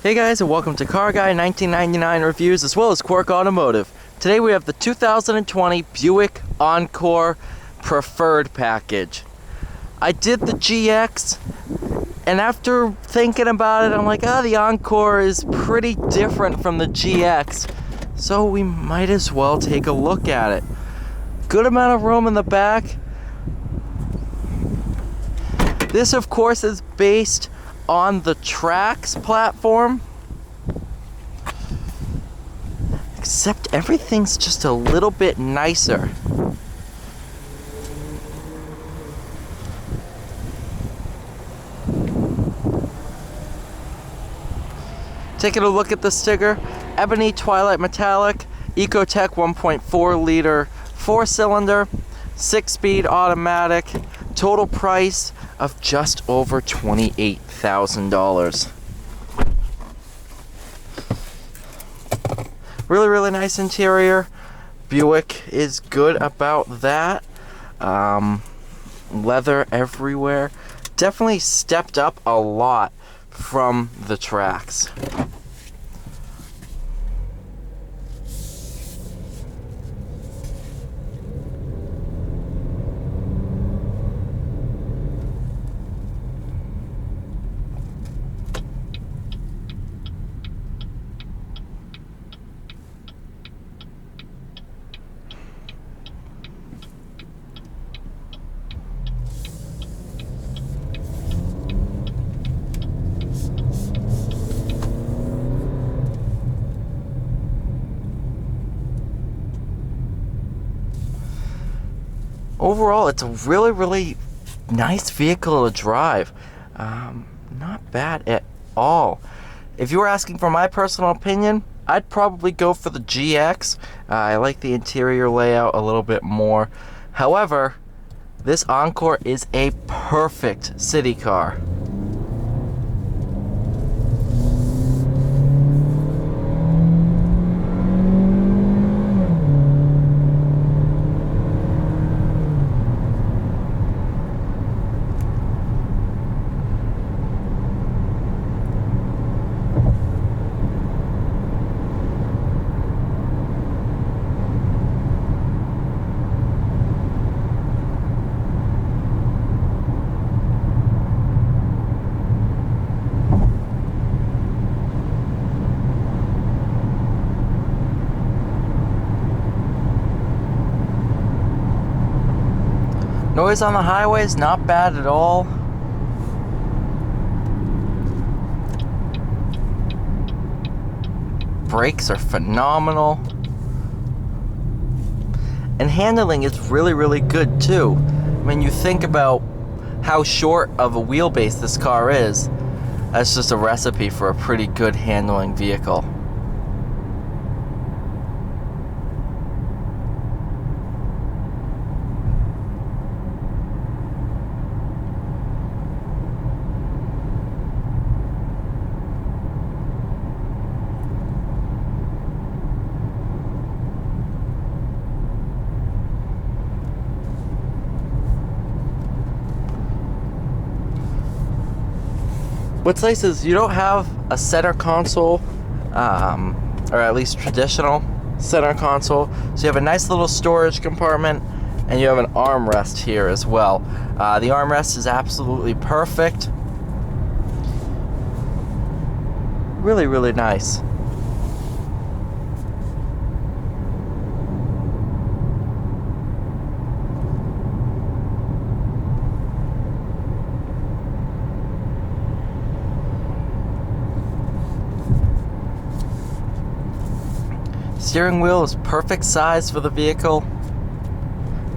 Hey guys, and welcome to Car Guy 1999 Reviews as well as Quirk Automotive. Today we have the 2020 Buick Encore Preferred Package. I did the GX, and after thinking about it, I'm like, the Encore is pretty different from the GX, so we might as well take a look at it. Good amount of room in the back. This, of course, is based on the Trax platform, except everything's just a little bit nicer. Taking a look at the sticker, Ebony Twilight Metallic, Ecotech 1.4 liter 4-cylinder, 6-speed automatic, total price of just over $28,000. Really nice interior. Buick is good about that. Leather everywhere. Definitely stepped up a lot from the Trax. Overall, it's a really nice vehicle to drive. Not bad at all. If you were asking for my personal opinion, I'd probably go for the GX. I like the interior layout a little bit more. However, this Encore is a perfect city car. Noise on the highway is not bad at all. Brakes are phenomenal. And handling is really good too. I mean, you think about how short of a wheelbase this car is. That's just a recipe for a pretty good handling vehicle. What's nice is you don't have a center console, or at least traditional center console. So you have a nice little storage compartment, and you have an armrest here as well. The armrest is absolutely perfect. Really nice. Steering wheel is perfect size for the vehicle.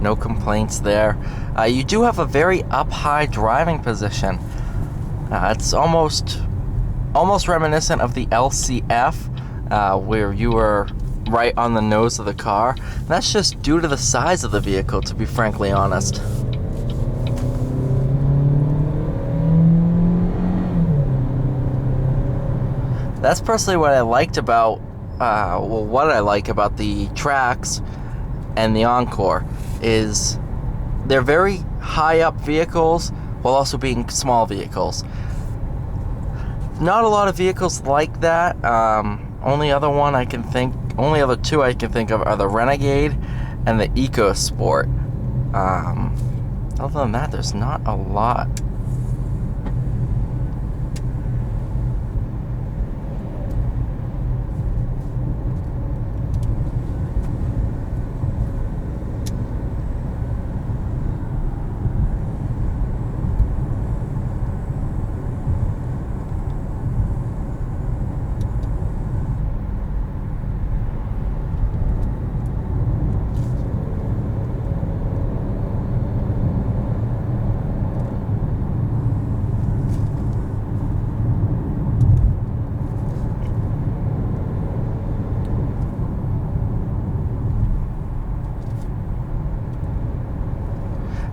No complaints there. You do have a very up-high driving position. It's almost reminiscent of the LCF, where you were right on the nose of the car. That's just due to the size of the vehicle, to be frankly honest. That's personally what I liked about what I like about the Trax and the Encore is they're very high up vehicles while also being small vehicles. not a lot of vehicles like that. Only other two I can think of are the Renegade and the EcoSport. Other than that, there's not a lot.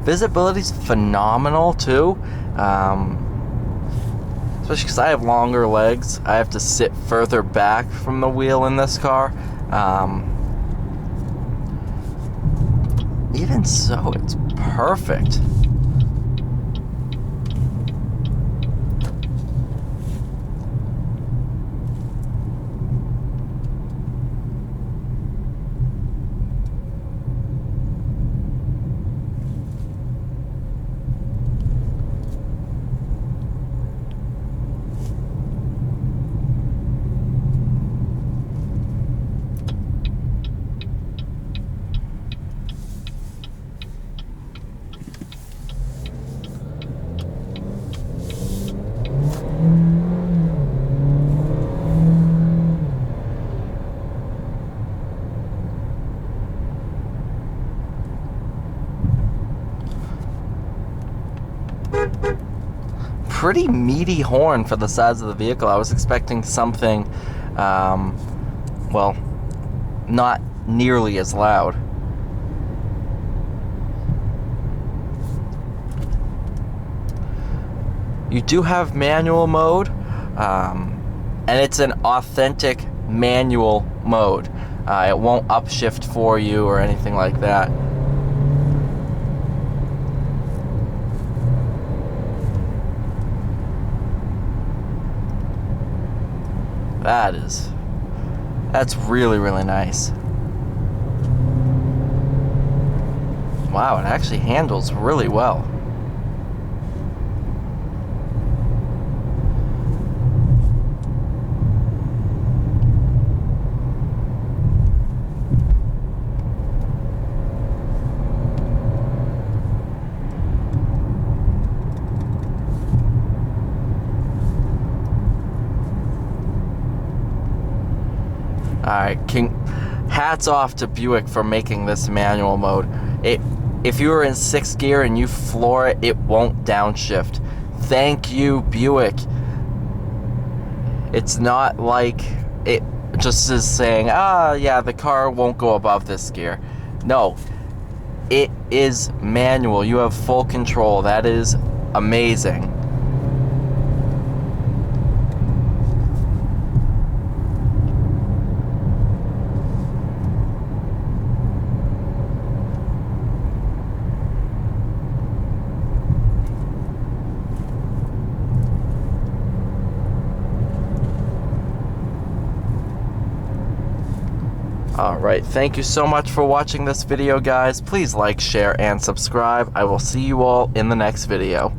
Visibility's phenomenal too, especially because I have longer legs. I have to sit further back from the wheel in this car. Even so, it's perfect. Pretty meaty horn for the size of the vehicle. I was expecting something, well, not nearly as loud. You do have manual mode, and it's an authentic manual mode. It won't upshift for you or anything like that. That's really, really nice. Wow, it actually handles really well. Alright, hats off to Buick for making this manual mode. If you were in 6th gear and you floor it, it won't downshift. Thank you, Buick. It's not like it just is saying, yeah, the car won't go above this gear. No, it is manual. You have full control. That is amazing. Alright, thank you so much for watching this video, guys. Please like, share, and subscribe. I will see you all in the next video.